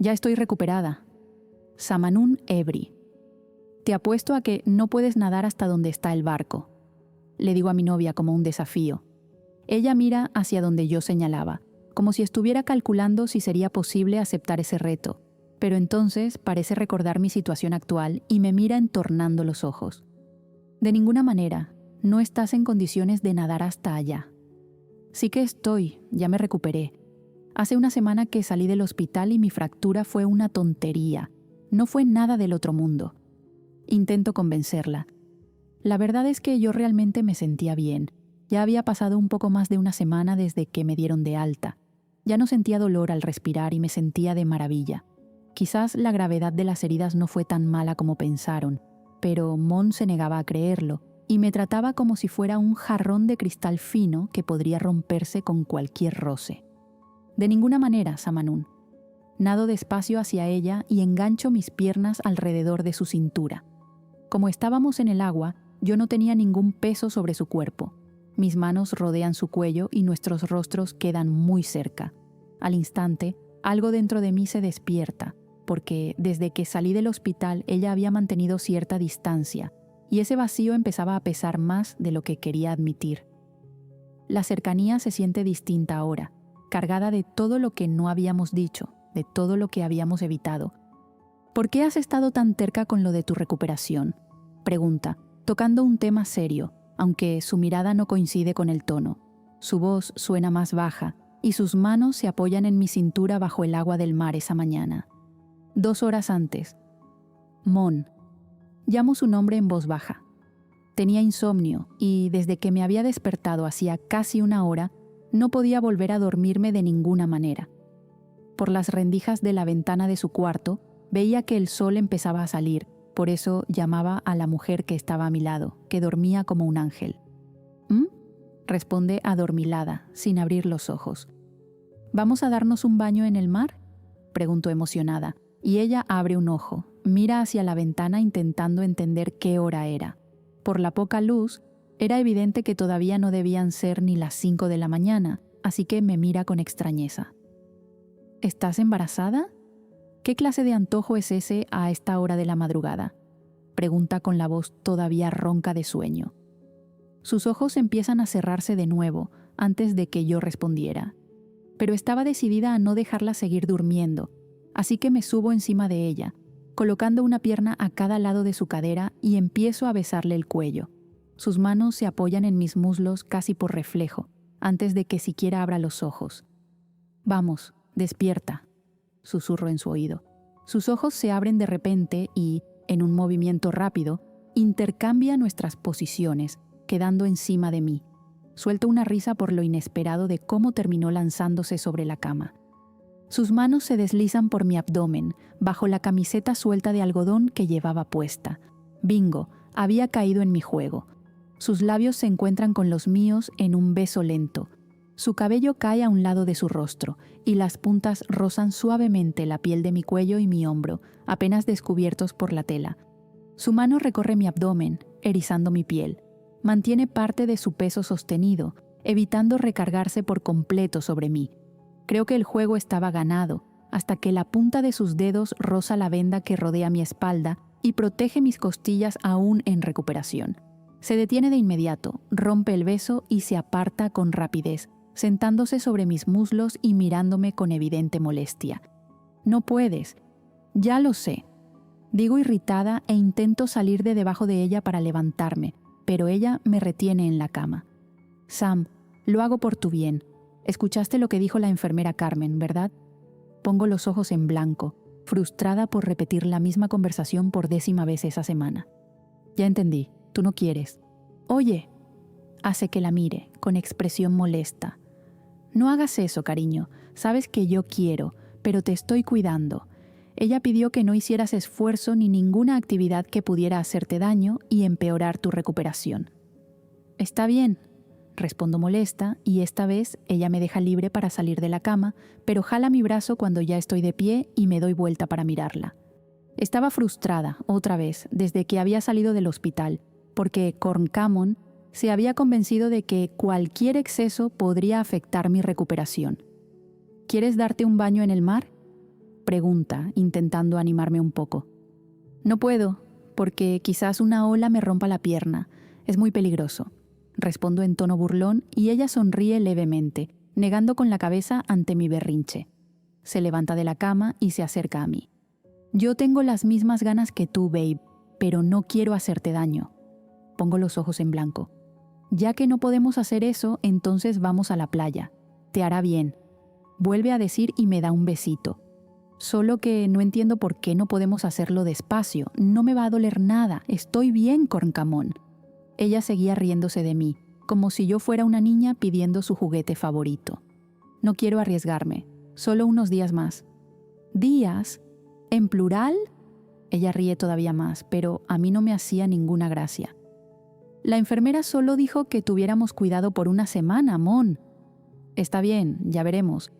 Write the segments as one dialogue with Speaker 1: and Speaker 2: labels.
Speaker 1: Ya estoy recuperada. Samanun Ebri. Te apuesto a que no puedes nadar hasta donde está el barco. Le digo a mi novia como un desafío. Ella mira hacia donde yo señalaba, como si estuviera calculando si sería posible aceptar ese reto, pero entonces parece recordar mi situación actual y me mira entornando los ojos. De ninguna manera, no estás en condiciones de nadar hasta allá. Sí que estoy, ya me recuperé. Hace una semana que salí del hospital y mi fractura fue una tontería. No fue nada del otro mundo. Intento convencerla. La verdad es que yo realmente me sentía bien. Ya había pasado un poco más de una semana desde que me dieron de alta. Ya no sentía dolor al respirar y me sentía de maravilla. Quizás la gravedad de las heridas no fue tan mala como pensaron, pero Mon se negaba a creerlo y me trataba como si fuera un jarrón de cristal fino que podría romperse con cualquier roce. De ninguna manera, Samanun. Nado despacio hacia ella y engancho mis piernas alrededor de su cintura. Como estábamos en el agua, yo no tenía ningún peso sobre su cuerpo. Mis manos rodean su cuello y nuestros rostros quedan muy cerca. Al instante, algo dentro de mí se despierta, porque desde que salí del hospital ella había mantenido cierta distancia, y ese vacío empezaba a pesar más de lo que quería admitir. La cercanía se siente distinta ahora, cargada de todo lo que no habíamos dicho, de todo lo que habíamos evitado. ¿Por qué has estado tan terca con lo de tu recuperación?, pregunta, tocando un tema serio, aunque su mirada no coincide con el tono. Su voz suena más baja y sus manos se apoyan en mi cintura bajo el agua del mar esa mañana. 2 horas antes. Mon. Llamo su nombre en voz baja. Tenía insomnio y desde que me había despertado hacía casi una hora, no podía volver a dormirme de ninguna manera. Por las rendijas de la ventana de su cuarto, veía que el sol empezaba a salir, por eso llamaba a la mujer que estaba a mi lado, que dormía como un ángel. ¿Mm? Responde adormilada, sin abrir los ojos. ¿Vamos a darnos un baño en el mar?, pregunto emocionada, y ella abre un ojo, mira hacia la ventana intentando entender qué hora era. Por la poca luz, era evidente que todavía no debían ser ni las 5 de la mañana, así que me mira con extrañeza. ¿Estás embarazada? ¿Qué clase de antojo es ese a esta hora de la madrugada?, pregunta con la voz todavía ronca de sueño. Sus ojos empiezan a cerrarse de nuevo antes de que yo respondiera. Pero estaba decidida a no dejarla seguir durmiendo, así que me subo encima de ella, colocando una pierna a cada lado de su cadera y empiezo a besarle el cuello. Sus manos se apoyan en mis muslos casi por reflejo, antes de que siquiera abra los ojos. «Vamos, despierta», susurro en su oído. Sus ojos se abren de repente y, en un movimiento rápido, intercambia nuestras posiciones, quedando encima de mí. Suelto una risa por lo inesperado de cómo terminó lanzándose sobre la cama. Sus manos se deslizan por mi abdomen, bajo la camiseta suelta de algodón que llevaba puesta. Bingo, había caído en mi juego. Sus labios se encuentran con los míos en un beso lento. Su cabello cae a un lado de su rostro, y las puntas rozan suavemente la piel de mi cuello y mi hombro, apenas descubiertos por la tela. Su mano recorre mi abdomen, erizando mi piel. Mantiene parte de su peso sostenido, evitando recargarse por completo sobre mí. Creo que el juego estaba ganado, hasta que la punta de sus dedos roza la venda que rodea mi espalda y protege mis costillas aún en recuperación. Se detiene de inmediato, rompe el beso y se aparta con rapidez, sentándose sobre mis muslos y mirándome con evidente molestia. «No puedes». «Ya lo sé», digo irritada e intento salir de debajo de ella para levantarme, pero ella me retiene en la cama. «Sam, lo hago por tu bien. Escuchaste lo que dijo la enfermera Carmen, ¿verdad?». Pongo los ojos en blanco, frustrada por repetir la misma conversación por 10ª vez esa semana. «Ya entendí, tú no quieres». «Oye», hace que la mire, con expresión molesta. «No hagas eso, cariño. Sabes que yo quiero, pero te estoy cuidando. Ella pidió que no hicieras esfuerzo ni ninguna actividad que pudiera hacerte daño y empeorar tu recuperación». «Está bien», respondo molesta, y esta vez ella me deja libre para salir de la cama, pero jala mi brazo cuando ya estoy de pie y me doy vuelta para mirarla. Estaba frustrada, otra vez, desde que había salido del hospital, porque Corncamon se había convencido de que cualquier exceso podría afectar mi recuperación. «¿Quieres darte un baño en el mar?». Pregunta, intentando animarme un poco. No puedo, porque quizás una ola me rompa la pierna. Es muy peligroso. Respondo en tono burlón y ella sonríe levemente, negando con la cabeza ante mi berrinche. Se levanta de la cama y se acerca a mí. Yo tengo las mismas ganas que tú, babe, pero no quiero hacerte daño. Pongo los ojos en blanco. Ya que no podemos hacer eso, entonces vamos a la playa. Te hará bien. Vuelve a decir y me da un besito. Solo que no entiendo por qué no podemos hacerlo despacio. No me va a doler nada. Estoy bien, Corncamón. Ella seguía riéndose de mí, como si yo fuera una niña pidiendo su juguete favorito. No quiero arriesgarme. Solo unos días más. ¿Días? ¿En plural? Ella ríe todavía más, pero a mí no me hacía ninguna gracia. La enfermera solo dijo que tuviéramos cuidado por una semana, Mon. Está bien, ya veremos.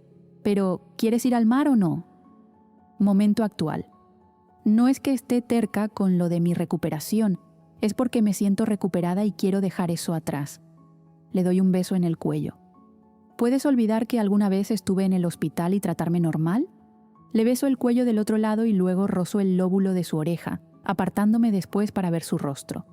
Speaker 1: Pero, ¿quieres ir al mar o no? Momento actual. No es que esté terca con lo de mi recuperación, es porque me siento recuperada y quiero dejar eso atrás. Le doy un beso en el cuello. ¿Puedes olvidar que alguna vez estuve en el hospital y tratarme normal? Le beso el cuello del otro lado y luego rozo el lóbulo de su oreja, apartándome después para ver su rostro.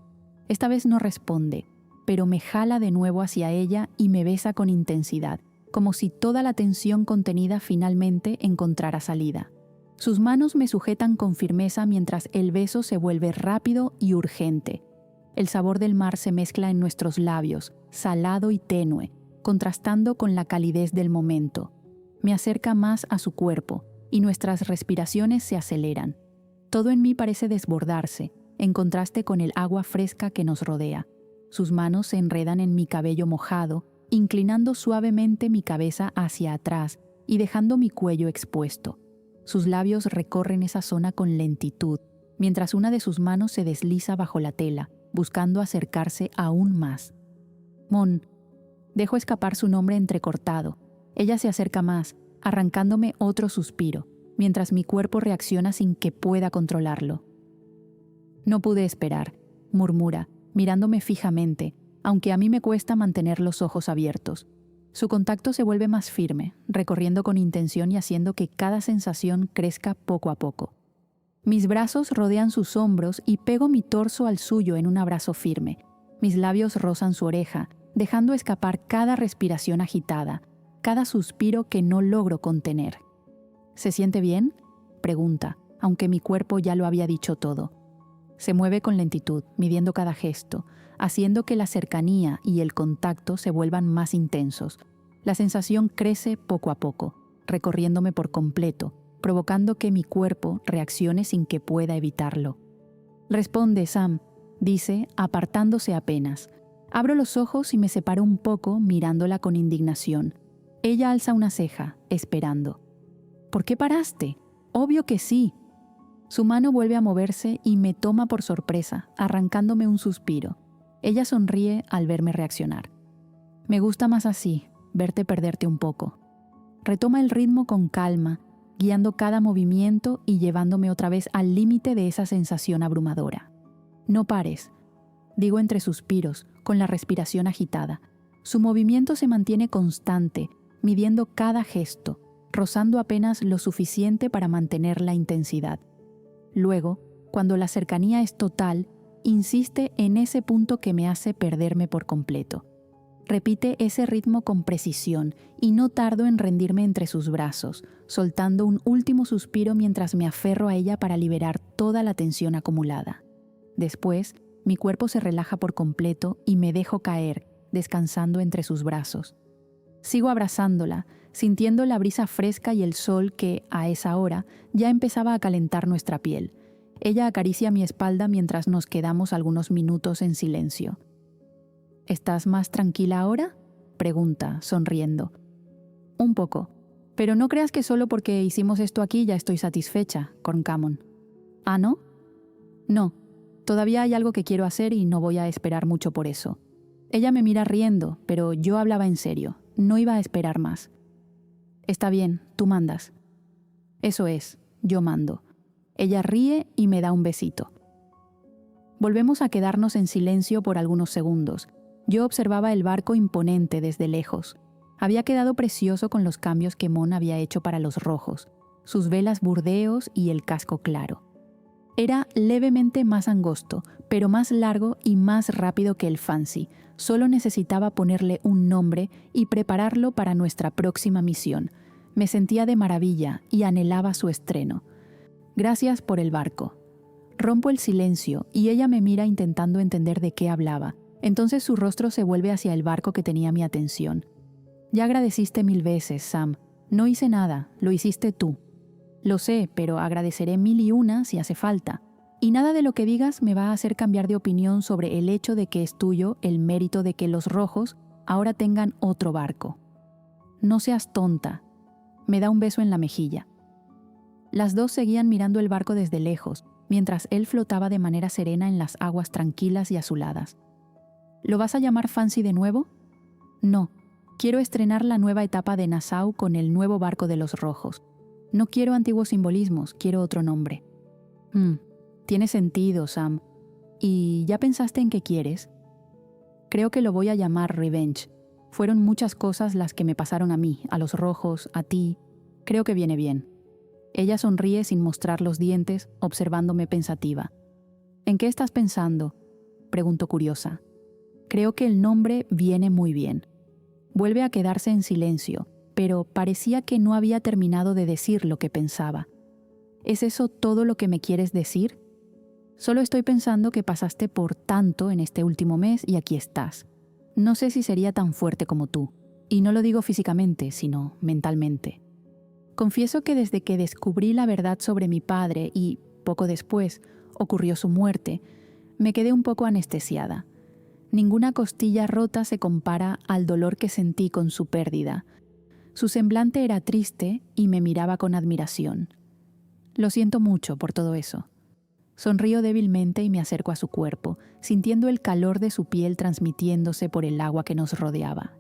Speaker 1: Esta vez no responde, pero me jala de nuevo hacia ella y me besa con intensidad, como si toda la tensión contenida finalmente encontrara salida. Sus manos me sujetan con firmeza mientras el beso se vuelve rápido y urgente. El sabor del mar se mezcla en nuestros labios, salado y tenue, contrastando con la calidez del momento. Me acerca más a su cuerpo y nuestras respiraciones se aceleran. Todo en mí parece desbordarse, en contraste con el agua fresca que nos rodea. Sus manos se enredan en mi cabello mojado, inclinando suavemente mi cabeza hacia atrás y dejando mi cuello expuesto. Sus labios recorren esa zona con lentitud, mientras una de sus manos se desliza bajo la tela, buscando acercarse aún más. Mon. Dejo escapar su nombre entrecortado. Ella se acerca más, arrancándome otro suspiro, mientras mi cuerpo reacciona sin que pueda controlarlo. No pude esperar, murmura, mirándome fijamente, aunque a mí me cuesta mantener los ojos abiertos. Su contacto se vuelve más firme, recorriendo con intención y haciendo que cada sensación crezca poco a poco. Mis brazos rodean sus hombros y pego mi torso al suyo en un abrazo firme. Mis labios rozan su oreja, dejando escapar cada respiración agitada, cada suspiro que no logro contener. ¿Se siente bien?, pregunta, aunque mi cuerpo ya lo había dicho todo. Se mueve con lentitud, midiendo cada gesto, haciendo que la cercanía y el contacto se vuelvan más intensos. La sensación crece poco a poco, recorriéndome por completo, provocando que mi cuerpo reaccione sin que pueda evitarlo. «Responde, Sam», dice, apartándose apenas. Abro los ojos y me separo un poco mirándola con indignación. Ella alza una ceja, esperando. «¿Por qué paraste? Obvio que sí». Su mano vuelve a moverse y me toma por sorpresa, arrancándome un suspiro. Ella sonríe al verme reaccionar. «Me gusta más así, verte perderte un poco». Retoma el ritmo con calma, guiando cada movimiento y llevándome otra vez al límite de esa sensación abrumadora. «No pares», digo entre suspiros, con la respiración agitada. Su movimiento se mantiene constante, midiendo cada gesto, rozando apenas lo suficiente para mantener la intensidad. Luego, cuando la cercanía es total, insiste en ese punto que me hace perderme por completo. Repite ese ritmo con precisión y no tardo en rendirme entre sus brazos, soltando un último suspiro mientras me aferro a ella para liberar toda la tensión acumulada. Después, mi cuerpo se relaja por completo y me dejo caer, descansando entre sus brazos. Sigo abrazándola, sintiendo la brisa fresca y el sol que, a esa hora, ya empezaba a calentar nuestra piel. Ella acaricia mi espalda mientras nos quedamos algunos minutos en silencio. «¿Estás más tranquila ahora?», pregunta, sonriendo. «Un poco, pero no creas que solo porque hicimos esto aquí ya estoy satisfecha, Corncamón». «¿Ah, no?». «No, todavía hay algo que quiero hacer y no voy a esperar mucho por eso». Ella me mira riendo, pero yo hablaba en serio, no iba a esperar más. «Está bien, tú mandas». «Eso es, yo mando». Ella ríe y me da un besito. Volvemos a quedarnos en silencio por algunos segundos. Yo observaba el barco imponente desde lejos. Había quedado precioso con los cambios que Mon había hecho para los rojos. sus velas burdeos y el casco claro. Era levemente más angosto, pero más largo y más rápido que el Fancy. Solo necesitaba ponerle un nombre y prepararlo para nuestra próxima misión. Me sentía de maravilla y anhelaba su estreno. Gracias por el barco. Rompo el silencio y ella me mira intentando entender de qué hablaba. Entonces su rostro se vuelve hacia el barco que tenía mi atención. Ya agradeciste 1000 veces, Sam. No hice nada, lo hiciste tú. Lo sé, pero agradeceré 1001 si hace falta. Y nada de lo que digas me va a hacer cambiar de opinión sobre el hecho de que es tuyo el mérito de que los rojos ahora tengan otro barco. No seas tonta. Me da un beso en la mejilla. Las dos seguían mirando el barco desde lejos, mientras él flotaba de manera serena en las aguas tranquilas y azuladas. ¿Lo vas a llamar Fancy de nuevo? No. Quiero estrenar la nueva etapa de Nassau con el nuevo barco de los rojos. No quiero antiguos simbolismos, quiero otro nombre. Tiene sentido, Sam. ¿Y ya pensaste en qué quieres? Creo que lo voy a llamar Revenge. Fueron muchas cosas las que me pasaron a mí, a los rojos, a ti. Creo que viene bien. Ella sonríe sin mostrar los dientes, observándome pensativa. ¿En qué estás pensando?, pregunto curiosa. Creo que el nombre viene muy bien. Vuelve a quedarse en silencio, pero parecía que no había terminado de decir lo que pensaba. ¿Es eso todo lo que me quieres decir? Solo estoy pensando que pasaste por tanto en este último mes y aquí estás. No sé si sería tan fuerte como tú. Y no lo digo físicamente, sino mentalmente. Confieso que desde que descubrí la verdad sobre mi padre y, poco después, ocurrió su muerte, me quedé un poco anestesiada. Ninguna costilla rota se compara al dolor que sentí con su pérdida. Su semblante era triste y me miraba con admiración. Lo siento mucho por todo eso. Sonrío débilmente y me acerco a su cuerpo, sintiendo el calor de su piel transmitiéndose por el agua que nos rodeaba.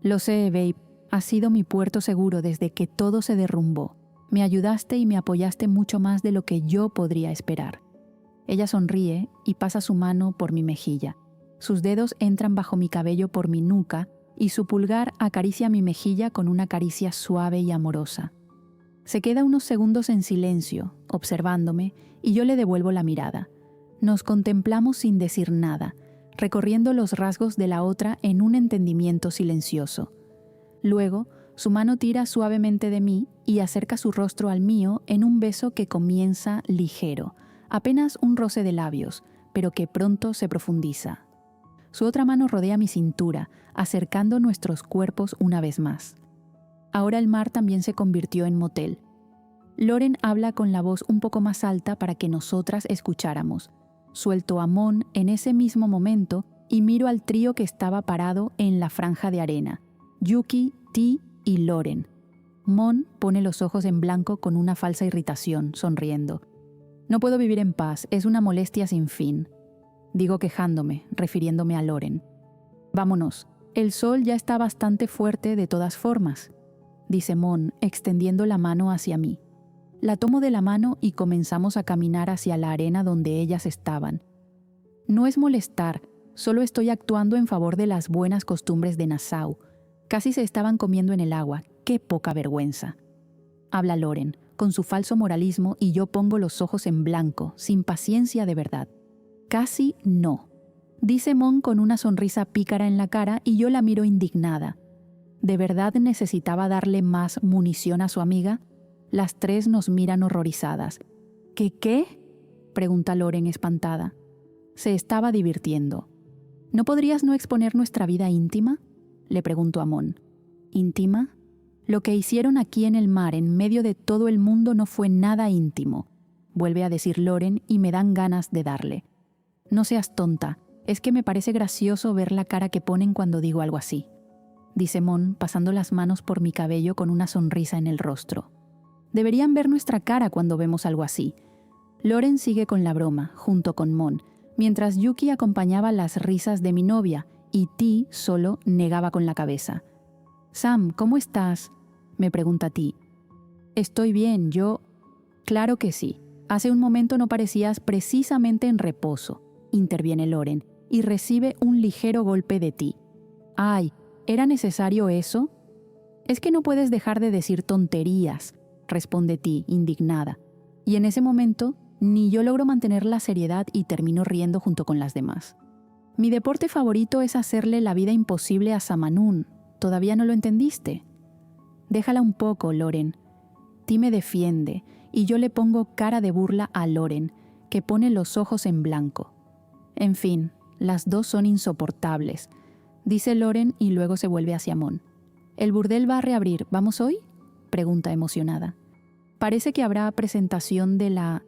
Speaker 1: Lo sé, babe, has sido mi puerto seguro desde que todo se derrumbó. Me ayudaste y me apoyaste mucho más de lo que yo podría esperar. Ella sonríe y pasa su mano por mi mejilla. Sus dedos entran bajo mi cabello por mi nuca y su pulgar acaricia mi mejilla con una caricia suave y amorosa. Se queda unos segundos en silencio, observándome, y yo le devuelvo la mirada. Nos contemplamos sin decir nada, recorriendo los rasgos de la otra en un entendimiento silencioso. Luego, su mano tira suavemente de mí y acerca su rostro al mío en un beso que comienza ligero, apenas un roce de labios, pero que pronto se profundiza. Su otra mano rodea mi cintura, acercando nuestros cuerpos una vez más. Ahora el mar también se convirtió en motel. Loren habla con la voz un poco más alta para que nosotras escucháramos. Suelto a Mon en ese mismo momento y miro al trío que estaba parado en la franja de arena. Yuki, Ti y Loren. Mon pone los ojos en blanco con una falsa irritación, sonriendo. No puedo vivir en paz, es una molestia sin fin. Digo quejándome, refiriéndome a Loren. Vámonos, el sol ya está bastante fuerte de todas formas, dice Mon, extendiendo la mano hacia mí. La tomo de la mano y comenzamos a caminar hacia la arena donde ellas estaban. No es molestar, solo estoy actuando en favor de las buenas costumbres de Nassau. Casi se estaban comiendo en el agua, qué poca vergüenza. Habla Loren, con su falso moralismo, y yo pongo los ojos en blanco, sin paciencia de verdad. Casi no, dice Mon con una sonrisa pícara en la cara y yo la miro indignada. ¿De verdad necesitaba darle más munición a su amiga? Las tres nos miran horrorizadas. ¿Qué? Pregunta Loren espantada. Se estaba divirtiendo. ¿No podrías no exponer nuestra vida íntima?, le pregunto a Mon. ¿Íntima? Lo que hicieron aquí en el mar, en medio de todo el mundo, no fue nada íntimo, vuelve a decir Loren y me dan ganas de darle. No seas tonta, es que me parece gracioso ver la cara que ponen cuando digo algo así, dice Mon, pasando las manos por mi cabello con una sonrisa en el rostro. Deberían ver nuestra cara cuando vemos algo así. Loren sigue con la broma, junto con Mon, mientras Yuki acompañaba las risas de mi novia y Ti solo negaba con la cabeza. «Sam, ¿cómo estás?», me pregunta Ti. «Estoy bien, yo...». «Claro que sí. Hace un momento no parecías precisamente en reposo», interviene Loren, y recibe un ligero golpe de Ti. «Ay, ¿era necesario eso?». «Es que no puedes dejar de decir tonterías», responde Ti, indignada. Y en ese momento, ni yo logro mantener la seriedad y termino riendo junto con las demás. Mi deporte favorito es hacerle la vida imposible a Samanún. ¿Todavía no lo entendiste? Déjala un poco, Loren. Ti me defiende y yo le pongo cara de burla a Loren, que pone los ojos en blanco. En fin, las dos son insoportables, dice Loren y luego se vuelve hacia Mon. ¿El burdel va a reabrir? ¿Vamos hoy?, pregunta emocionada. Parece que habrá presentación de la...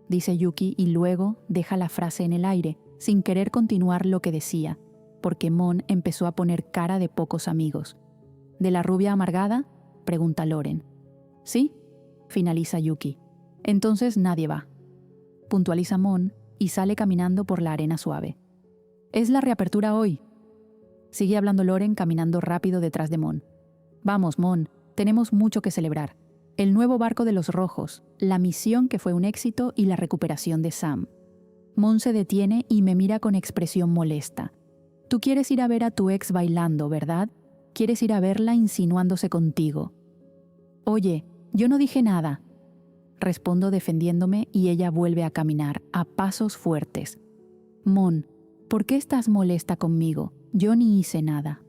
Speaker 1: dice Yuki y luego deja la frase en el aire, sin querer continuar lo que decía, porque Mon empezó a poner cara de pocos amigos. ¿De la rubia amargada?, pregunta Loren. ¿Sí?, finaliza Yuki. Entonces nadie va, puntualiza Mon y sale caminando por la arena suave. ¿Es la reapertura hoy?, sigue hablando Loren caminando rápido detrás de Mon. Vamos, Mon, tenemos mucho que celebrar. El nuevo barco de los rojos, la misión que fue un éxito y la recuperación de Sam. Mon se detiene y me mira con expresión molesta. Tú quieres ir a ver a tu ex bailando, ¿verdad? Quieres ir a verla insinuándose contigo. Oye, yo no dije nada. Respondo defendiéndome y ella vuelve a caminar, a pasos fuertes. Mon, ¿por qué estás molesta conmigo? Yo ni hice nada.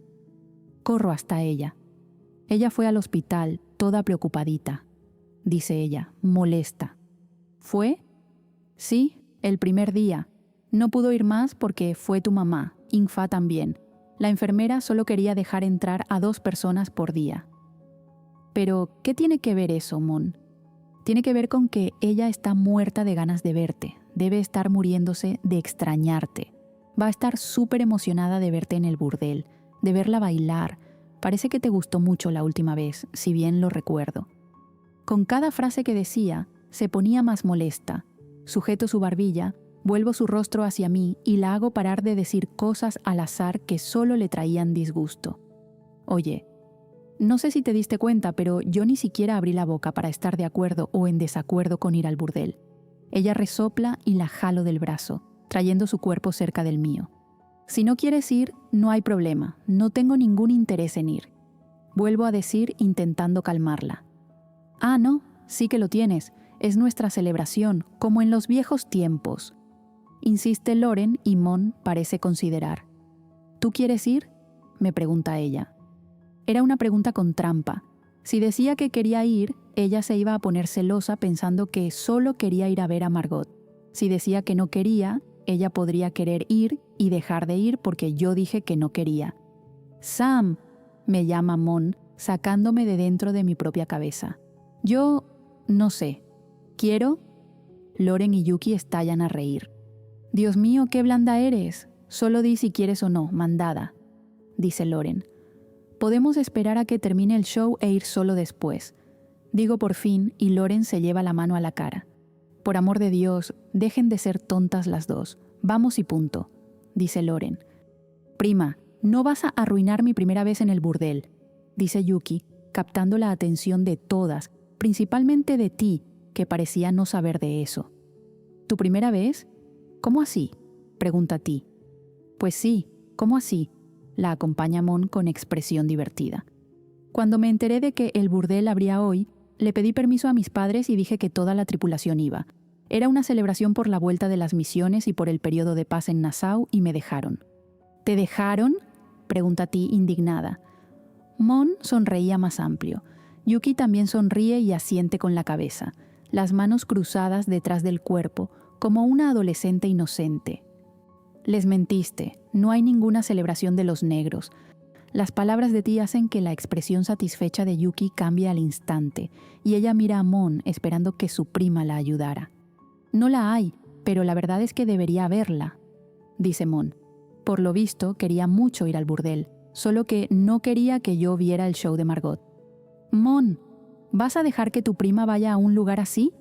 Speaker 1: Corro hasta ella. Ella fue al hospital, toda preocupadita, dice ella, molesta. ¿Fue? Sí, el primer día. No pudo ir más porque fue tu mamá, Infa también. La enfermera solo quería dejar entrar a 2 personas por día. Pero, ¿qué tiene que ver eso, Mon? Tiene que ver con que ella está muerta de ganas de verte, debe estar muriéndose de extrañarte. Va a estar súper emocionada de verte en el burdel, de verla bailar. Parece que te gustó mucho la última vez, si bien lo recuerdo. Con cada frase que decía, se ponía más molesta. Sujeto su barbilla, vuelvo su rostro hacia mí y la hago parar de decir cosas al azar que solo le traían disgusto. Oye, no sé si te diste cuenta, pero yo ni siquiera abrí la boca para estar de acuerdo o en desacuerdo con ir al burdel. Ella resopla y la jalo del brazo, trayendo su cuerpo cerca del mío. Si no quieres ir, no hay problema, no tengo ningún interés en ir. Vuelvo a decir intentando calmarla. Ah, no, sí que lo tienes, es nuestra celebración, como en los viejos tiempos. Insiste Loren y Mon parece considerar. ¿Tú quieres ir?, me pregunta ella. Era una pregunta con trampa. Si decía que quería ir, ella se iba a poner celosa pensando que solo quería ir a ver a Margot. Si decía que no quería, ella podría querer ir y dejar de ir porque yo dije que no quería. «Sam», me llama Mon, sacándome de dentro de mi propia cabeza. Yo no sé. ¿Quiero? Loren y Yuki estallan a reír. «Dios mío, qué blanda eres. Solo di si quieres o no, mandada», dice Loren. «Podemos esperar a que termine el show e ir solo después», digo por fin y Loren se lleva la mano a la cara. «Por amor de Dios, dejen de ser tontas las dos. Vamos y punto», dice Loren. «Prima, no vas a arruinar mi primera vez en el burdel», dice Yuki, captando la atención de todas, principalmente de Ti, que parecía no saber de eso. «¿Tu primera vez? ¿Cómo así?», pregunta Ti. «Pues sí, ¿cómo así?», la acompaña Mon con expresión divertida. «Cuando me enteré de que el burdel abría hoy, le pedí permiso a mis padres y dije que toda la tripulación iba. Era una celebración por la vuelta de las misiones y por el periodo de paz en Nassau y me dejaron». «¿Te dejaron?», pregunta Ti indignada. Mon sonreía más amplio. Yuki también sonríe y asiente con la cabeza, las manos cruzadas detrás del cuerpo, como una adolescente inocente. «Les mentiste, no hay ninguna celebración de los negros». Las palabras de Ti hacen que la expresión satisfecha de Yuki cambie al instante, y ella mira a Mon esperando que su prima la ayudara. «No la hay, pero la verdad es que debería haberla», dice Mon. Por lo visto, quería mucho ir al burdel, solo que no quería que yo viera el show de Margot. «Mon, ¿vas a dejar que tu prima vaya a un lugar así?»,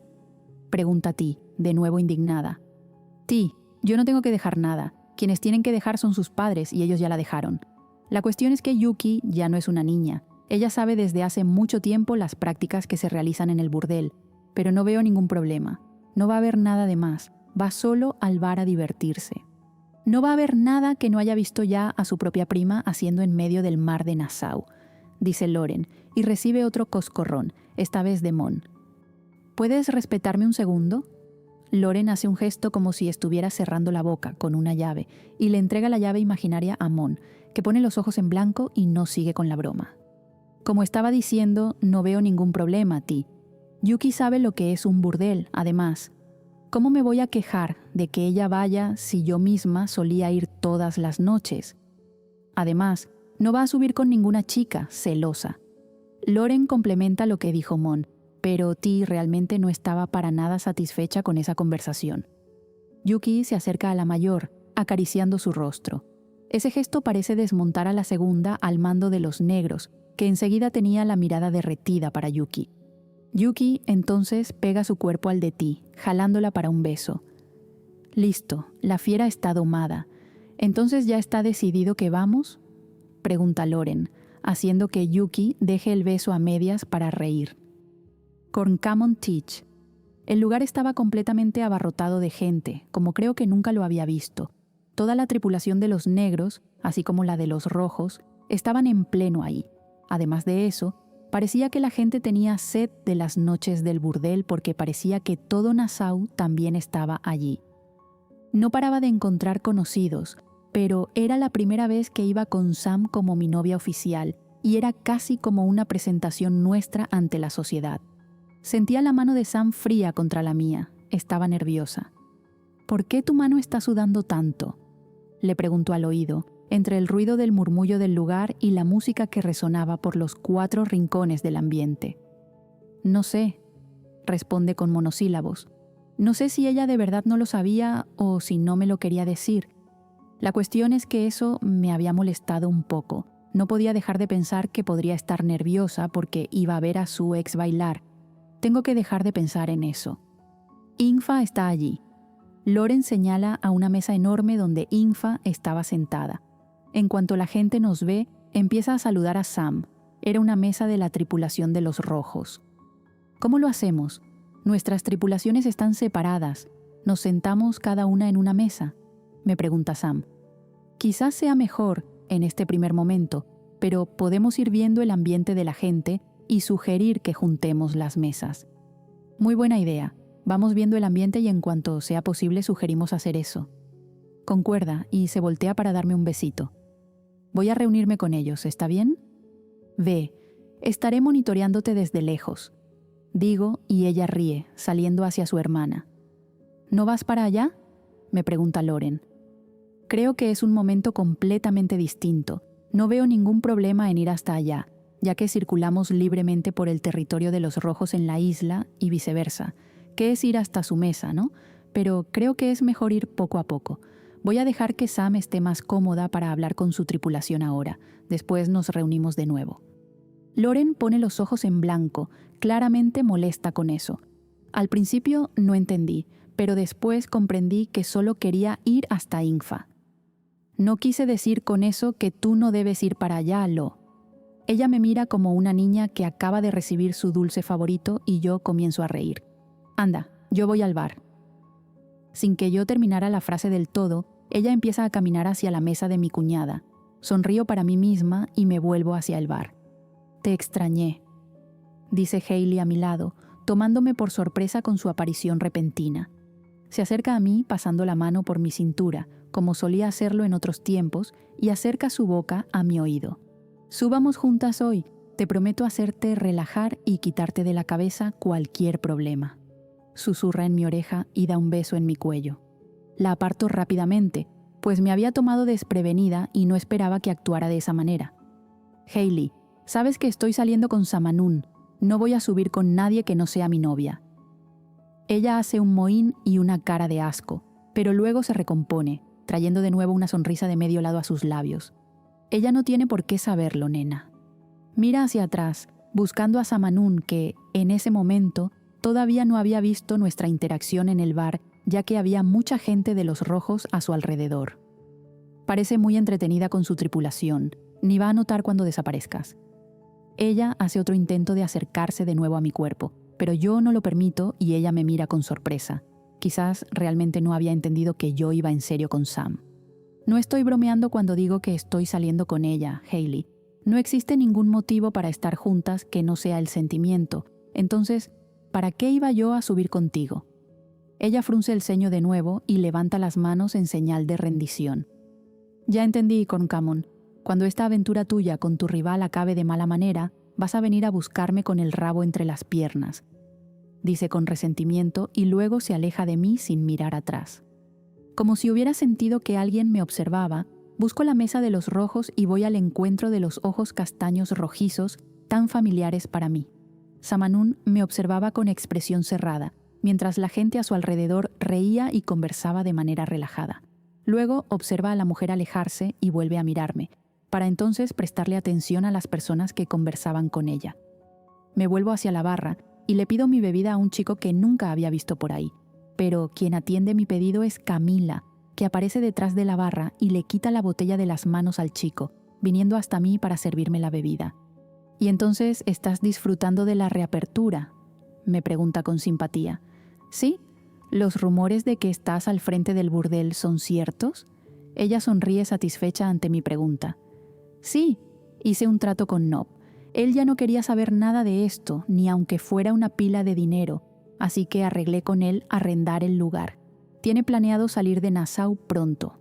Speaker 1: pregunta Ti, de nuevo indignada. «Ti, yo no tengo que dejar nada. Quienes tienen que dejar son sus padres y ellos ya la dejaron. La cuestión es que Yuki ya no es una niña. Ella sabe desde hace mucho tiempo las prácticas que se realizan en el burdel, pero no veo ningún problema. No va a haber nada de más. Va solo al bar a divertirse. No va a haber nada que no haya visto ya a su propia prima haciendo en medio del mar de Nassau», dice Loren, y recibe otro coscorrón, esta vez de Mon. ¿Puedes respetarme un segundo? Loren hace un gesto como si estuviera cerrando la boca con una llave y le entrega la llave imaginaria a Mon, que pone los ojos en blanco y no sigue con la broma. Como estaba diciendo, no veo ningún problema, Ti. Yuki sabe lo que es un burdel, además. ¿Cómo me voy a quejar de que ella vaya si yo misma solía ir todas las noches? Además, no va a subir con ninguna chica celosa. Loren complementa lo que dijo Mon, pero Ti realmente no estaba para nada satisfecha con esa conversación. Yuki se acerca a la mayor, acariciando su rostro. Ese gesto parece desmontar a la segunda al mando de los negros, que enseguida tenía la mirada derretida para Yuki. Yuki entonces pega su cuerpo al de Ti, jalándola para un beso. Listo, la fiera está domada. ¿Entonces ya está decidido que vamos? Pregunta Loren, haciendo que Yuki deje el beso a medias para reír. Corncamon Teach. El lugar estaba completamente abarrotado de gente, como creo que nunca lo había visto. Toda la tripulación de los negros, así como la de los rojos, estaban en pleno ahí. Además de eso, parecía que la gente tenía sed de las noches del burdel porque parecía que todo Nassau también estaba allí. No paraba de encontrar conocidos, pero era la primera vez que iba con Sam como mi novia oficial y era casi como una presentación nuestra ante la sociedad. Sentía la mano de Sam fría contra la mía. Estaba nerviosa. ¿Por qué tu mano está sudando tanto?, le preguntó al oído, entre el ruido del murmullo del lugar y la música que resonaba por los 4 rincones del ambiente. No sé, responde con monosílabos. No sé si ella de verdad no lo sabía o si no me lo quería decir. La cuestión es que eso me había molestado un poco. No podía dejar de pensar que podría estar nerviosa porque iba a ver a su ex bailar. Tengo que dejar de pensar en eso. Infa está allí. Loren señala a una mesa enorme donde Infa estaba sentada. En cuanto la gente nos ve, empieza a saludar a Sam. Era una mesa de la tripulación de los rojos. ¿Cómo lo hacemos? Nuestras tripulaciones están separadas. ¿Nos sentamos cada una en una mesa?, me pregunta Sam. Quizás sea mejor en este primer momento, pero podemos ir viendo el ambiente de la gente y sugerir que juntemos las mesas. Muy buena idea. Vamos viendo el ambiente y en cuanto sea posible sugerimos hacer eso. Concuerda y se voltea para darme un besito. Voy a reunirme con ellos, ¿está bien? Ve, estaré monitoreándote desde lejos. Digo y ella ríe, saliendo hacia su hermana. ¿No vas para allá?, me pregunta Loren. Creo que es un momento completamente distinto. No veo ningún problema en ir hasta allá, ya que circulamos libremente por el territorio de los rojos en la isla y viceversa, que es ir hasta su mesa, ¿no? Pero creo que es mejor ir poco a poco. Voy a dejar que Sam esté más cómoda para hablar con su tripulación ahora. Después nos reunimos de nuevo. Loren pone los ojos en blanco, claramente molesta con eso. Al principio no entendí, pero después comprendí que solo quería ir hasta Infa. No quise decir con eso que tú no debes ir para allá, Lo. Ella me mira como una niña que acaba de recibir su dulce favorito y yo comienzo a reír. Anda, yo voy al bar. Sin que yo terminara la frase del todo, ella empieza a caminar hacia la mesa de mi cuñada. Sonrío para mí misma y me vuelvo hacia el bar. Te extrañé, dice Hailey a mi lado, tomándome por sorpresa con su aparición repentina. Se acerca a mí pasando la mano por mi cintura, como solía hacerlo en otros tiempos, y acerca su boca a mi oído. Subamos juntas hoy. Te prometo hacerte relajar y quitarte de la cabeza cualquier problema. Susurra en mi oreja y da un beso en mi cuello. La aparto rápidamente, pues me había tomado desprevenida y no esperaba que actuara de esa manera. Hailey, sabes que estoy saliendo con Samanun. No voy a subir con nadie que no sea mi novia. Ella hace un mohín y una cara de asco, pero luego se recompone, trayendo de nuevo una sonrisa de medio lado a sus labios. Ella no tiene por qué saberlo, nena. Mira hacia atrás, buscando a Samanun que, en ese momento, todavía no había visto nuestra interacción en el bar, ya que había mucha gente de los rojos a su alrededor. Parece muy entretenida con su tripulación, ni va a notar cuando desaparezcas. Ella hace otro intento de acercarse de nuevo a mi cuerpo, pero yo no lo permito y ella me mira con sorpresa. Quizás realmente no había entendido que yo iba en serio con Sam. No estoy bromeando cuando digo que estoy saliendo con ella, Hailey. No existe ningún motivo para estar juntas que no sea el sentimiento. Entonces, ¿para qué iba yo a subir contigo? Ella frunce el ceño de nuevo y levanta las manos en señal de rendición. Ya entendí, Corncamon. Cuando esta aventura tuya con tu rival acabe de mala manera, vas a venir a buscarme con el rabo entre las piernas, dice con resentimiento y luego se aleja de mí sin mirar atrás. Como si hubiera sentido que alguien me observaba, busco la mesa de los rojos y voy al encuentro de los ojos castaños rojizos tan familiares para mí. Samanún me observaba con expresión cerrada, mientras la gente a su alrededor reía y conversaba de manera relajada. Luego observa a la mujer alejarse y vuelve a mirarme, para entonces prestarle atención a las personas que conversaban con ella. Me vuelvo hacia la barra y le pido mi bebida a un chico que nunca había visto por ahí, pero quien atiende mi pedido es Camila, que aparece detrás de la barra y le quita la botella de las manos al chico, viniendo hasta mí para servirme la bebida. «¿Y entonces estás disfrutando de la reapertura?», me pregunta con simpatía. «¿Sí? ¿Los rumores de que estás al frente del burdel son ciertos?». Ella sonríe satisfecha ante mi pregunta. «Sí, hice un trato con Nob. Él ya no quería saber nada de esto, ni aunque fuera una pila de dinero, así que arreglé con él arrendar el lugar. Tiene planeado salir de Nassau pronto.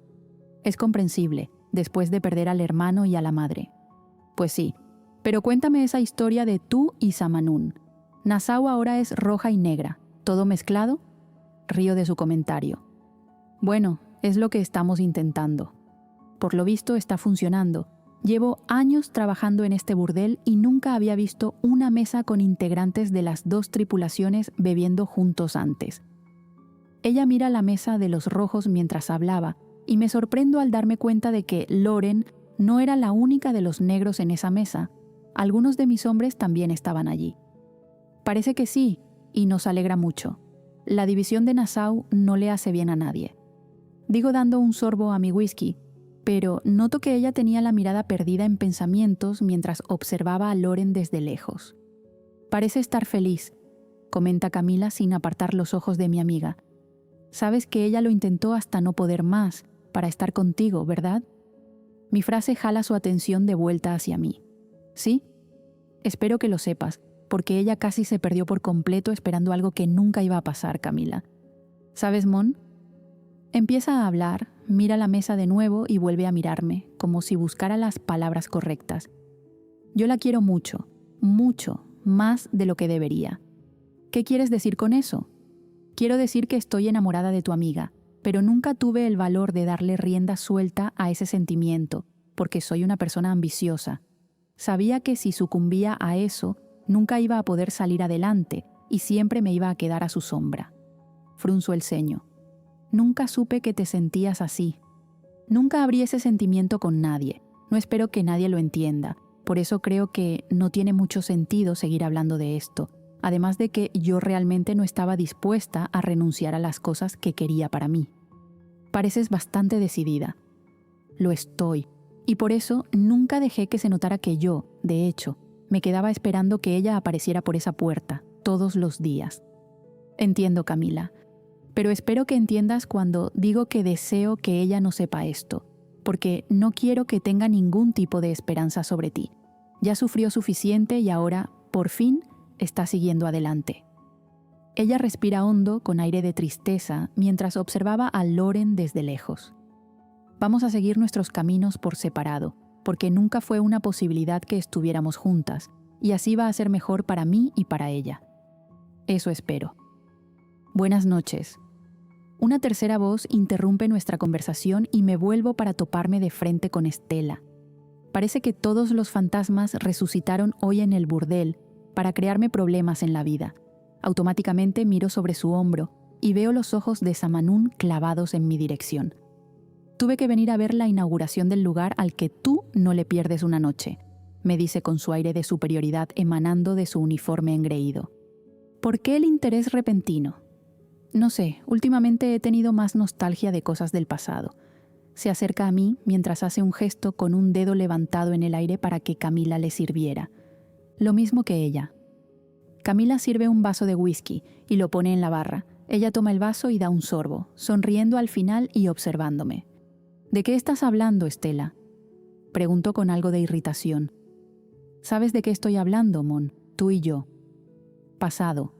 Speaker 1: Es comprensible, después de perder al hermano y a la madre». «Pues sí, pero cuéntame esa historia de tú y Samanún. Nassau ahora es roja y negra, ¿todo mezclado?». Río de su comentario. «Bueno, es lo que estamos intentando. Por lo visto está funcionando. Llevo años trabajando en este burdel y nunca había visto una mesa con integrantes de las dos tripulaciones bebiendo juntos antes». Ella mira la mesa de los rojos mientras hablaba y me sorprendo al darme cuenta de que Loren no era la única de los negros en esa mesa. Algunos de mis hombres también estaban allí. «Parece que sí, y nos alegra mucho. La división de Nassau no le hace bien a nadie», digo dando un sorbo a mi whisky, pero noto que ella tenía la mirada perdida en pensamientos mientras observaba a Loren desde lejos. «Parece estar feliz», comenta Camila sin apartar los ojos de mi amiga. «Sabes que ella lo intentó hasta no poder más, para estar contigo, ¿verdad?». Mi frase jala su atención de vuelta hacia mí. «¿Sí? Espero que lo sepas, porque ella casi se perdió por completo esperando algo que nunca iba a pasar, Camila. ¿Sabes, Mon?». Empieza a hablar, mira la mesa de nuevo y vuelve a mirarme, como si buscara las palabras correctas. «Yo la quiero mucho, mucho, más de lo que debería». «¿Qué quieres decir con eso?». «Quiero decir que estoy enamorada de tu amiga, pero nunca tuve el valor de darle rienda suelta a ese sentimiento, porque soy una persona ambiciosa. Sabía que si sucumbía a eso, nunca iba a poder salir adelante y siempre me iba a quedar a su sombra». Frunzo el ceño. «Nunca supe que te sentías así. Nunca abrí ese sentimiento con nadie. No espero que nadie lo entienda. Por eso creo que no tiene mucho sentido seguir hablando de esto. Además de que yo realmente no estaba dispuesta a renunciar a las cosas que quería para mí». «Pareces bastante decidida». «Lo estoy. Y por eso nunca dejé que se notara que yo, de hecho, me quedaba esperando que ella apareciera por esa puerta, todos los días». «Entiendo, Camila. Pero espero que entiendas cuando digo que deseo que ella no sepa esto, porque no quiero que tenga ningún tipo de esperanza sobre ti. Ya sufrió suficiente y ahora, por fin, está siguiendo adelante». Ella respira hondo con aire de tristeza mientras observaba a Loren desde lejos. «Vamos a seguir nuestros caminos por separado, porque nunca fue una posibilidad que estuviéramos juntas, y así va a ser mejor para mí y para ella. Eso espero. Buenas noches». Una tercera voz interrumpe nuestra conversación y me vuelvo para toparme de frente con Estela. Parece que todos los fantasmas resucitaron hoy en el burdel para crearme problemas en la vida. Automáticamente miro sobre su hombro y veo los ojos de Samanún clavados en mi dirección. «Tuve que venir a ver la inauguración del lugar al que tú no le pierdes una noche», me dice con su aire de superioridad emanando de su uniforme engreído. «¿Por qué el interés repentino?». «No sé, últimamente he tenido más nostalgia de cosas del pasado». Se acerca a mí mientras hace un gesto con un dedo levantado en el aire para que Camila le sirviera. Lo mismo que ella. Camila sirve un vaso de whisky y lo pone en la barra. Ella toma el vaso y da un sorbo, sonriendo al final y observándome. «¿De qué estás hablando, Estela?». Pregunto con algo de irritación. «¿Sabes de qué estoy hablando, Mon? Tú y yo». «Pasado».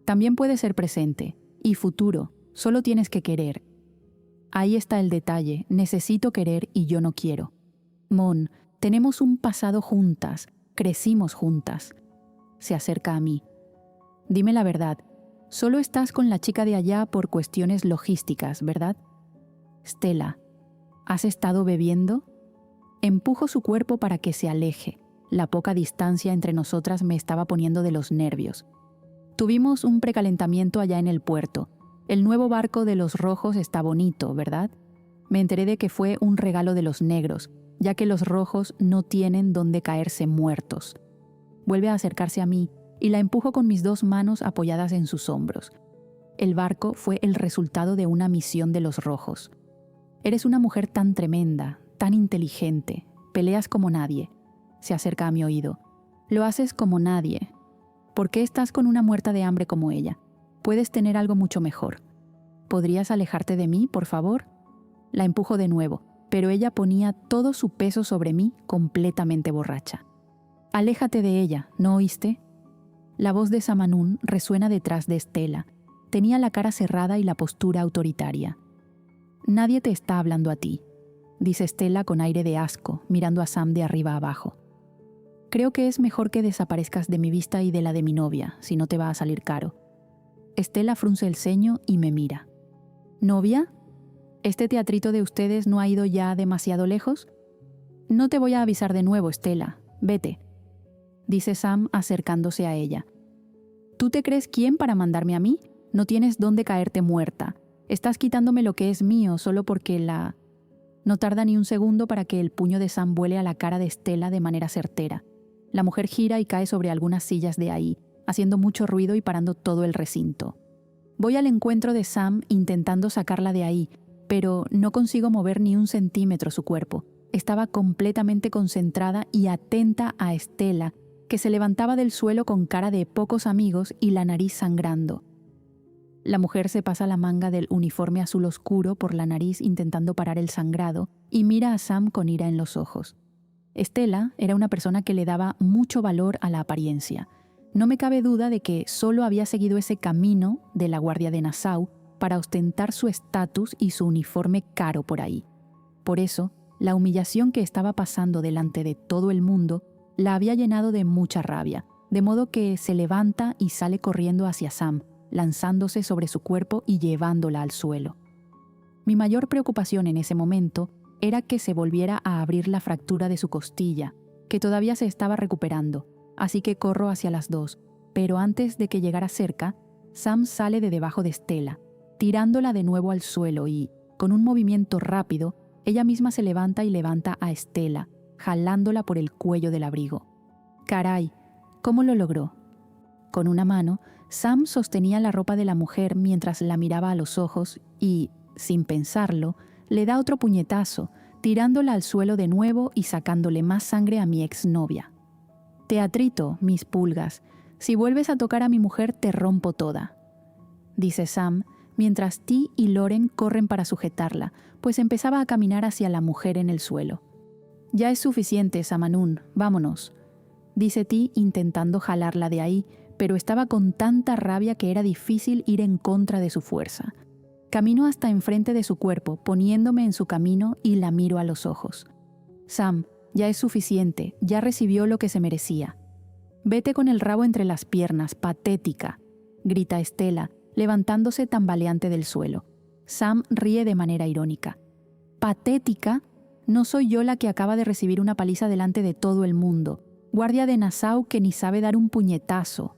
Speaker 1: También puede ser presente y futuro, solo tienes que querer. Ahí está el detalle, necesito querer y yo no quiero. Mon, tenemos un pasado juntas, crecimos juntas. Se acerca a mí. Dime la verdad, solo estás con la chica de allá por cuestiones logísticas, ¿verdad? Stella, ¿has estado bebiendo? Empujo su cuerpo para que se aleje. La poca distancia entre nosotras me estaba poniendo de los nervios. Tuvimos un precalentamiento allá en el puerto. El nuevo barco de los rojos está bonito, ¿verdad? Me enteré de que fue un regalo de los negros, ya que los rojos no tienen dónde caerse muertos. Vuelve a acercarse a mí y la empujo con mis 2 manos apoyadas en sus hombros. El barco fue el resultado de una misión de los rojos. Eres una mujer tan tremenda, tan inteligente, peleas como nadie. Se acerca a mi oído. Lo haces como nadie. ¿Por qué estás con una muerta de hambre como ella? Puedes tener algo mucho mejor. ¿Podrías alejarte de mí, por favor? La empujo de nuevo, pero ella ponía todo su peso sobre mí, completamente borracha. Aléjate de ella, ¿no oíste? La voz de Samanún resuena detrás de Stella. Tenía la cara cerrada y la postura autoritaria. Nadie te está hablando a ti, dice Stella con aire de asco, mirando a Sam de arriba abajo. Creo que es mejor que desaparezcas de mi vista y de la de mi novia, si no te va a salir caro. Stella frunce el ceño y me mira. ¿Novia? ¿Este teatrito de ustedes no ha ido ya demasiado lejos? No te voy a avisar de nuevo, Stella. Vete, dice Sam acercándose a ella. ¿Tú te crees quién para mandarme a mí? No tienes dónde caerte muerta. Estás quitándome lo que es mío solo porque la... No tarda ni un segundo para que el puño de Sam vuele a la cara de Stella de manera certera. La mujer gira y cae sobre algunas sillas de ahí, haciendo mucho ruido y parando todo el recinto. Voy al encuentro de Sam intentando sacarla de ahí, pero no consigo mover ni un centímetro su cuerpo. Estaba completamente concentrada y atenta a Stella, que se levantaba del suelo con cara de pocos amigos y la nariz sangrando. La mujer se pasa la manga del uniforme azul oscuro por la nariz intentando parar el sangrado y mira a Sam con ira en los ojos. Stella era una persona que le daba mucho valor a la apariencia. No me cabe duda de que solo había seguido ese camino de la Guardia de Nassau para ostentar su estatus y su uniforme caro por ahí. Por eso, la humillación que estaba pasando delante de todo el mundo la había llenado de mucha rabia, de modo que se levanta y sale corriendo hacia Sam, lanzándose sobre su cuerpo y llevándola al suelo. Mi mayor preocupación en ese momento era que se volviera a abrir la fractura de su costilla, que todavía se estaba recuperando, así que corro hacia las 2, pero antes de que llegara cerca, Sam sale de debajo de Stella, tirándola de nuevo al suelo y, con un movimiento rápido, ella misma se levanta y levanta a Stella, jalándola por el cuello del abrigo. Caray, ¿cómo lo logró? Con una mano, Sam sostenía la ropa de la mujer mientras la miraba a los ojos y, sin pensarlo, le da otro puñetazo, tirándola al suelo de nuevo y sacándole más sangre a mi exnovia. Teatrito, mis pulgas, si vuelves a tocar a mi mujer te rompo toda, dice Sam, mientras T y Loren corren para sujetarla, pues empezaba a caminar hacia la mujer en el suelo. Ya es suficiente, Samanún, vámonos, dice T intentando jalarla de ahí, pero estaba con tanta rabia que era difícil ir en contra de su fuerza. Camino hasta enfrente de su cuerpo, poniéndome en su camino y la miro a los ojos. Sam, ya es suficiente, ya recibió lo que se merecía. Vete con el rabo entre las piernas, patética, grita Stella, levantándose tambaleante del suelo. Sam ríe de manera irónica. ¿Patética? No soy yo la que acaba de recibir una paliza delante de todo el mundo. Guardia de Nassau que ni sabe dar un puñetazo.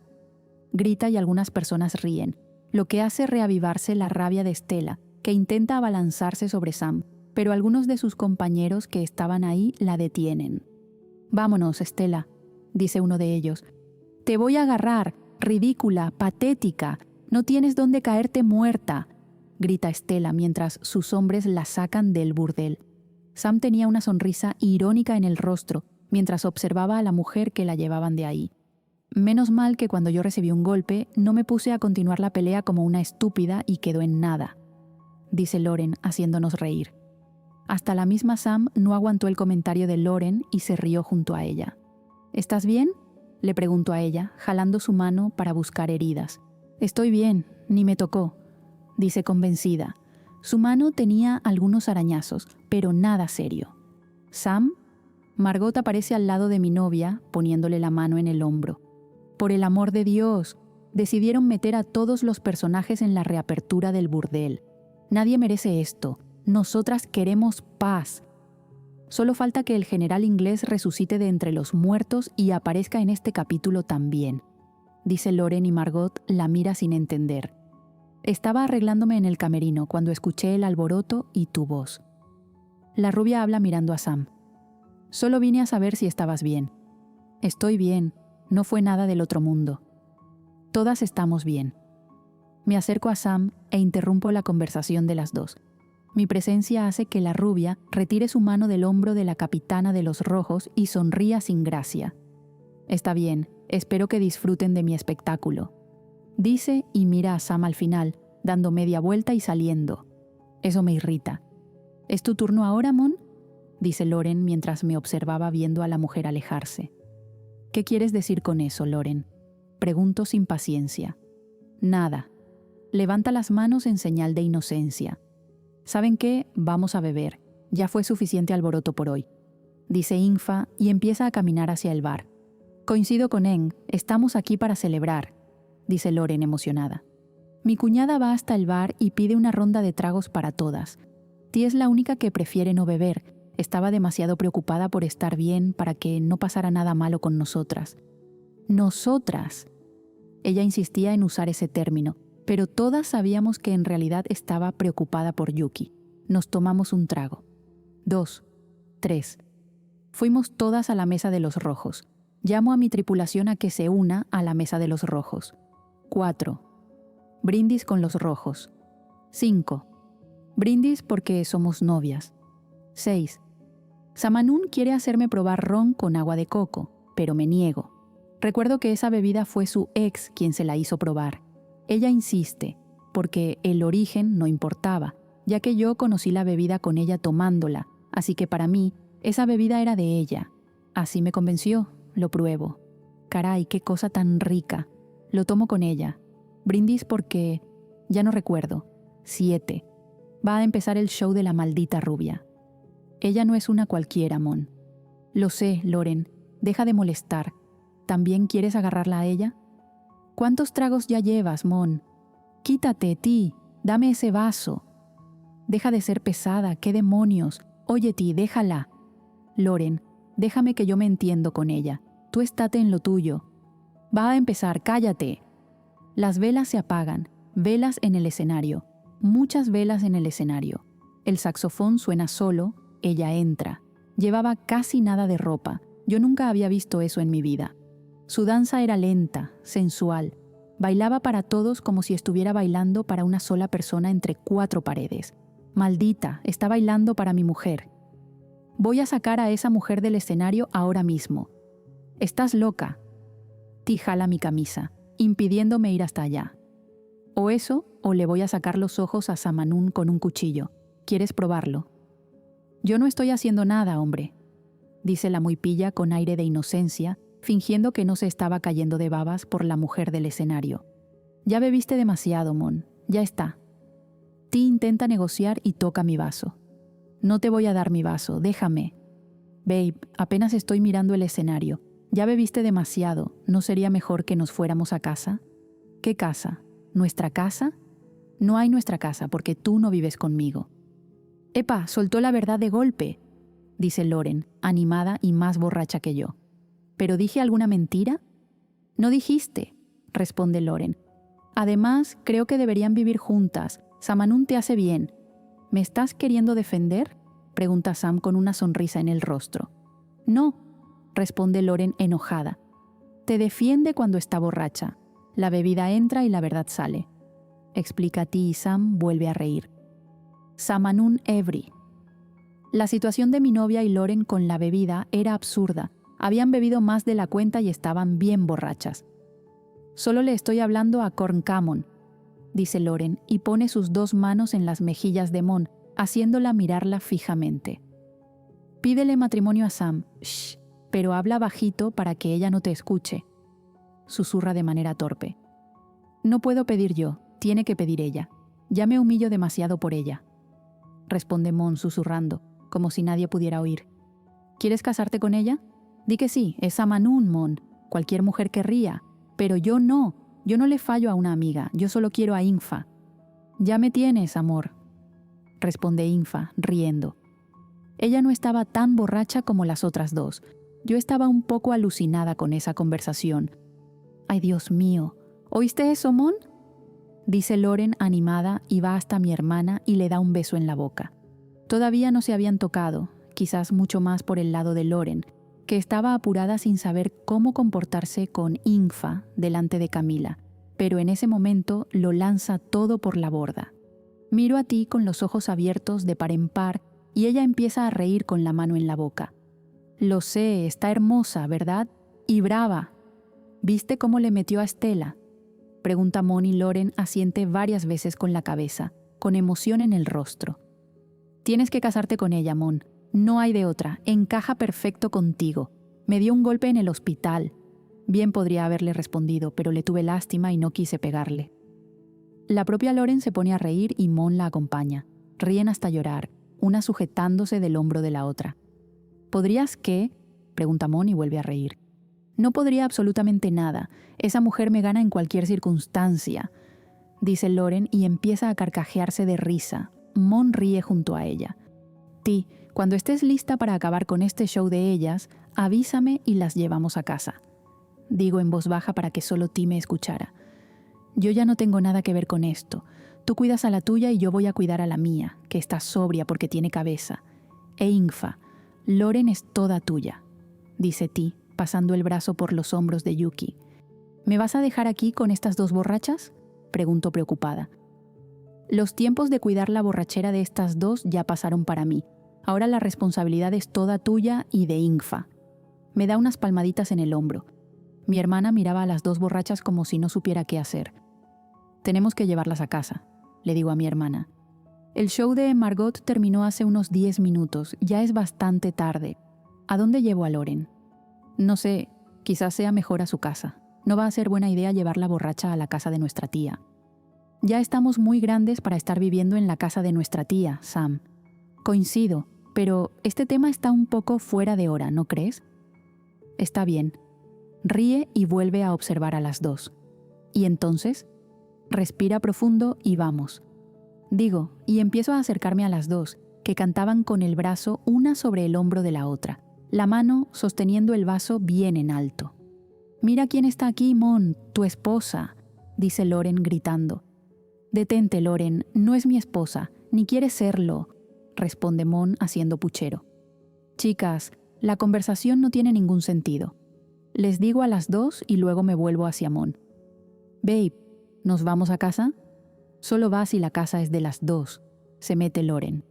Speaker 1: Grita y algunas personas ríen, lo que hace reavivarse la rabia de Stella, que intenta abalanzarse sobre Sam, pero algunos de sus compañeros que estaban ahí la detienen. «Vámonos, Stella», dice uno de ellos. «Te voy a agarrar, ridícula, patética, no tienes dónde caerte muerta», grita Stella mientras sus hombres la sacan del burdel. Sam tenía una sonrisa irónica en el rostro mientras observaba a la mujer que la llevaban de ahí. Menos mal que cuando yo recibí un golpe no me puse a continuar la pelea como una estúpida y quedó en nada, dice Loren haciéndonos reír. Hasta la misma Sam no aguantó el comentario de Loren y se rió junto a ella. ¿Estás bien?, le preguntó a ella, jalando su mano para buscar heridas. Estoy bien, ni me tocó, dice convencida. Su mano tenía algunos arañazos, pero nada serio. ¿Sam? Margot aparece al lado de mi novia, poniéndole la mano en el hombro. Por el amor de Dios, decidieron meter a todos los personajes en la reapertura del burdel. Nadie merece esto. Nosotras queremos paz. Solo falta que el general inglés resucite de entre los muertos y aparezca en este capítulo también, dice Loren, y Margot la mira sin entender. Estaba arreglándome en el camerino cuando escuché el alboroto y tu voz. La rubia habla mirando a Sam. Solo vine a saber si estabas bien. Estoy bien, no fue nada del otro mundo. Todas estamos bien. Me acerco a Sam e interrumpo la conversación de las dos. Mi presencia hace que la rubia retire su mano del hombro de la capitana de los rojos y sonría sin gracia. Está bien, espero que disfruten de mi espectáculo, dice y mira a Sam al final, dando media vuelta y saliendo. Eso me irrita. ¿Es tu turno ahora, Mon?, dice Loren mientras me observaba viendo a la mujer alejarse. ¿Qué quieres decir con eso, Loren?, pregunto sin paciencia. Nada. Levanta las manos en señal de inocencia. ¿Saben qué? Vamos a beber. Ya fue suficiente alboroto por hoy, dice Infa y empieza a caminar hacia el bar. Coincido con Eng, estamos aquí para celebrar, dice Loren emocionada. Mi cuñada va hasta el bar y pide una ronda de tragos para todas. Ti es la única que prefiere no beber. Estaba demasiado preocupada por estar bien para que no pasara nada malo con nosotras. Nosotras. Ella insistía en usar ese término, pero todas sabíamos que en realidad estaba preocupada por Yuki. Nos tomamos un trago. 2, 3. Fuimos todas a la mesa de los rojos. Llamo a mi tripulación a que se una a la mesa de los rojos. 4. Brindis con los rojos. 5. Brindis porque somos novias. 6. Samanún quiere hacerme probar ron con agua de coco, pero me niego. Recuerdo que esa bebida fue su ex quien se la hizo probar. Ella insiste, porque el origen no importaba, ya que yo conocí la bebida con ella tomándola, así que para mí, esa bebida era de ella. Así me convenció, lo pruebo. Caray, qué cosa tan rica. Lo tomo con ella. Brindis porque... ya no recuerdo. 7. Va a empezar el show de la maldita rubia. Ella no es una cualquiera, Mon. Lo sé, Loren. Deja de molestar. ¿También quieres agarrarla a ella? ¿Cuántos tragos ya llevas, Mon? Quítate, Ti. Dame ese vaso. Deja de ser pesada. ¿Qué demonios? Oye, Ti, déjala. Loren, déjame que yo me entiendo con ella. Tú estate en lo tuyo. Va a empezar, cállate. Las velas se apagan. Velas en el escenario. Muchas velas en el escenario. El saxofón suena solo. Ella entra. Llevaba casi nada de ropa. Yo nunca había visto eso en mi vida. Su danza era lenta, sensual. Bailaba para todos como si estuviera bailando para una sola persona entre 4 paredes. Maldita, está bailando para mi mujer. Voy a sacar a esa mujer del escenario ahora mismo. Estás loca. Ti jala mi camisa, impidiéndome ir hasta allá. O eso, o le voy a sacar los ojos a Samanún con un cuchillo. ¿Quieres probarlo? Yo no estoy haciendo nada, hombre, dice la muy pilla con aire de inocencia, fingiendo que no se estaba cayendo de babas por la mujer del escenario. Ya bebiste demasiado, Mon. Ya está. Ti intenta negociar y toca mi vaso. No te voy a dar mi vaso, déjame. Babe, apenas estoy mirando el escenario. Ya bebiste demasiado. ¿No sería mejor que nos fuéramos a casa? ¿Qué casa? ¿Nuestra casa? No hay nuestra casa porque tú no vives conmigo. Epa, soltó la verdad de golpe, dice Loren, animada y más borracha que yo. ¿Pero dije alguna mentira? No dijiste, responde Loren. Además, creo que deberían vivir juntas. Samanún te hace bien. ¿Me estás queriendo defender?, pregunta Sam con una sonrisa en el rostro. No, responde Loren enojada. Te defiende cuando está borracha. La bebida entra y la verdad sale. Explica Ti y Sam vuelve a reír. Samanún ebri. La situación de mi novia y Loren con la bebida era absurda. Habían bebido más de la cuenta y estaban bien borrachas. Solo le estoy hablando a Corncamon, dice Loren y pone sus 2 manos en las mejillas de Mon, haciéndola mirarla fijamente. Pídele matrimonio a Sam, shh, pero habla bajito para que ella no te escuche. Susurra de manera torpe. No puedo pedir yo, tiene que pedir ella. Ya me humillo demasiado por ella. Responde Mon susurrando, como si nadie pudiera oír. ¿Quieres casarte con ella? Di que sí, es Samanún, Mon. Cualquier mujer querría. Pero yo no. Yo no le fallo a una amiga, yo solo quiero a Infa. Ya me tienes, amor. Responde Infa, riendo. Ella no estaba tan borracha como las otras dos. Yo estaba un poco alucinada con esa conversación. Ay, Dios mío. ¿Oíste eso, Mon? Dice Loren animada y va hasta mi hermana y le da un beso en la boca. Todavía no se habían tocado, quizás mucho más por el lado de Loren, que estaba apurada sin saber cómo comportarse con Infa delante de Camila, pero en ese momento lo lanza todo por la borda. Miro a Ti con los ojos abiertos de par en par y ella empieza a reír con la mano en la boca. Lo sé, está hermosa, ¿verdad? Y brava. ¿Viste cómo le metió a Estela? Pregunta Mon y Loren asiente varias veces con la cabeza, con emoción en el rostro. Tienes que casarte con ella, Mon. No hay de otra, encaja perfecto contigo. Me dio un golpe en el hospital. Bien podría haberle respondido, pero le tuve lástima y no quise pegarle. La propia Loren se pone a reír y Mon la acompaña. Ríen hasta llorar, una sujetándose del hombro de la otra. ¿Podrías qué? Pregunta Mon y vuelve a reír. No podría absolutamente nada. Esa mujer me gana en cualquier circunstancia, dice Loren y empieza a carcajearse de risa. Mon ríe junto a ella. Ti, cuando estés lista para acabar con este show de ellas, avísame y las llevamos a casa. Digo en voz baja para que solo Ti me escuchara. Yo ya no tengo nada que ver con esto. Tú cuidas a la tuya y yo voy a cuidar a la mía, que está sobria porque tiene cabeza. E Infa, Loren es toda tuya, dice Ti, pasando el brazo por los hombros de Yuki. ¿Me vas a dejar aquí con estas dos borrachas? Pregunto preocupada. Los tiempos de cuidar la borrachera de estas dos ya pasaron para mí. Ahora la responsabilidad es toda tuya y de Infa. Me da unas palmaditas en el hombro. Mi hermana miraba a las dos borrachas como si no supiera qué hacer. Tenemos que llevarlas a casa, le digo a mi hermana. El show de Margot terminó hace unos 10 minutos, ya es bastante tarde. ¿A dónde llevo a Loren? No sé, quizás sea mejor a su casa. No va a ser buena idea llevarla borracha a la casa de nuestra tía. Ya estamos muy grandes para estar viviendo en la casa de nuestra tía, Sam. Coincido, pero este tema está un poco fuera de hora, ¿no crees? Está bien. Ríe y vuelve a observar a las dos. ¿Y entonces? Respira profundo y vamos. Digo, y empiezo a acercarme a las dos, que cantaban con el brazo una sobre el hombro de la otra, la mano sosteniendo el vaso bien en alto. «Mira quién está aquí, Mon, tu esposa», dice Loren gritando. «Detente, Loren, no es mi esposa, ni quiere serlo», responde Mon haciendo puchero. «Chicas, la conversación no tiene ningún sentido». Les digo a las dos y luego me vuelvo hacia Mon. «Babe, ¿nos vamos a casa?» «Solo vas si la casa es de las dos», se mete Loren.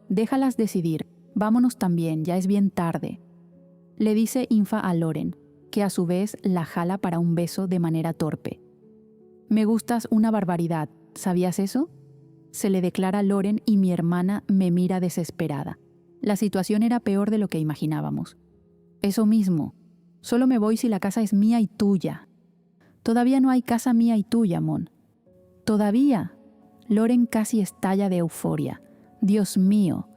Speaker 1: «Déjalas decidir, vámonos también, ya es bien tarde», le dice Infa a Loren, que a su vez la jala para un beso de manera torpe. «Me gustas una barbaridad, ¿sabías eso?», se le declara a Loren y mi hermana me mira desesperada. La situación era peor de lo que imaginábamos. «Eso mismo, solo me voy si la casa es mía y tuya». «Todavía no hay casa mía y tuya, Mon». «¿Todavía?». Loren casi estalla de euforia. «Dios mío».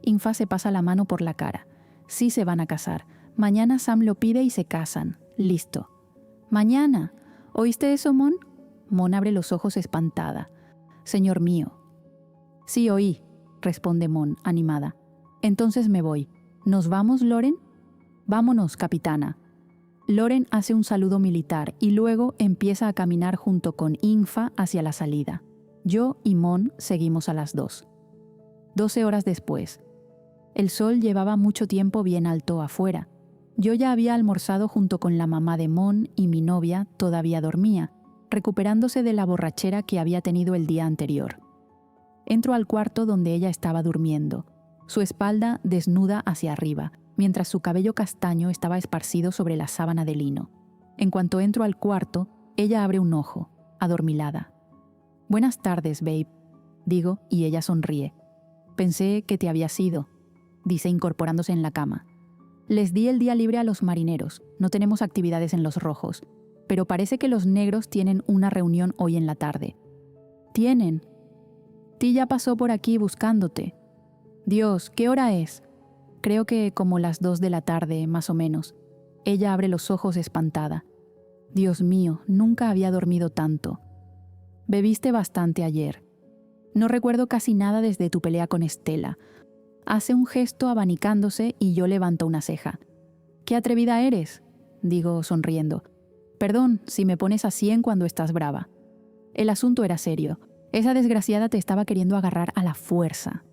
Speaker 1: Infa se pasa la mano por la cara. «Sí se van a casar. Mañana Sam lo pide y se casan. Listo». «Mañana. ¿Oíste eso, Mon?». Mon abre los ojos espantada. «Señor mío». «Sí, oí», responde Mon, animada. «Entonces me voy. ¿Nos vamos, Loren?». «Vámonos, capitana». Loren hace un saludo militar y luego empieza a caminar junto con Infa hacia la salida. Yo y Mon seguimos a las dos. 12 horas después. El sol llevaba mucho tiempo bien alto afuera. Yo ya había almorzado junto con la mamá de Mon y mi novia todavía dormía, recuperándose de la borrachera que había tenido el día anterior. Entro al cuarto donde ella estaba durmiendo, su espalda desnuda hacia arriba, mientras su cabello castaño estaba esparcido sobre la sábana de lino. En cuanto entro al cuarto, ella abre un ojo, adormilada. «Buenas tardes, babe», digo, y ella sonríe. «Pensé que te habías ido», dice incorporándose en la cama. «Les di el día libre a los marineros, no tenemos actividades en los rojos. pero parece que los negros tienen una reunión hoy en la tarde. Tienen. Ti ya pasó por aquí buscándote. Dios, ¿qué hora es? Creo que como las 2 de la tarde, más o menos. Ella abre los ojos espantada. Dios mío, nunca había dormido tanto. Bebiste bastante ayer. No recuerdo casi nada desde tu pelea con Estela. Hace un gesto abanicándose y yo levanto una ceja. «¿Qué atrevida eres?», digo sonriendo. «Perdón si me pones a 100 cuando estás brava». El asunto era serio. Esa desgraciada te estaba queriendo agarrar a la fuerza.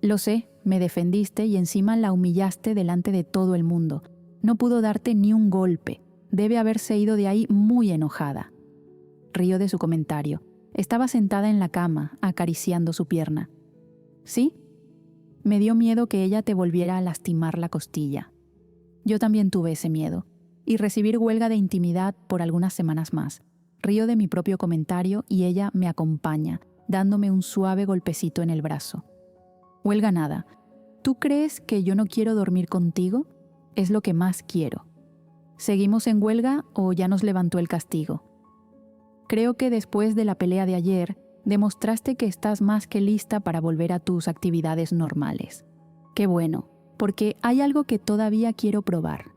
Speaker 1: Lo sé, me defendiste y encima la humillaste delante de todo el mundo. No pudo darte ni un golpe. Debe haberse ido de ahí muy enojada. Río de su comentario. Estaba sentada en la cama, acariciando su pierna. ¿Sí? Me dio miedo que ella te volviera a lastimar la costilla. Yo también tuve ese miedo. Y recibir huelga de intimidad por algunas semanas más. Río de mi propio comentario y ella me acompaña, dándome un suave golpecito en el brazo. Huelga nada. ¿Tú crees que yo no quiero dormir contigo? Es lo que más quiero. ¿Seguimos en huelga o ya nos levantó el castigo? Creo que después de la pelea de ayer, demostraste que estás más que lista para volver a tus actividades normales. Qué bueno, porque hay algo que todavía quiero probar.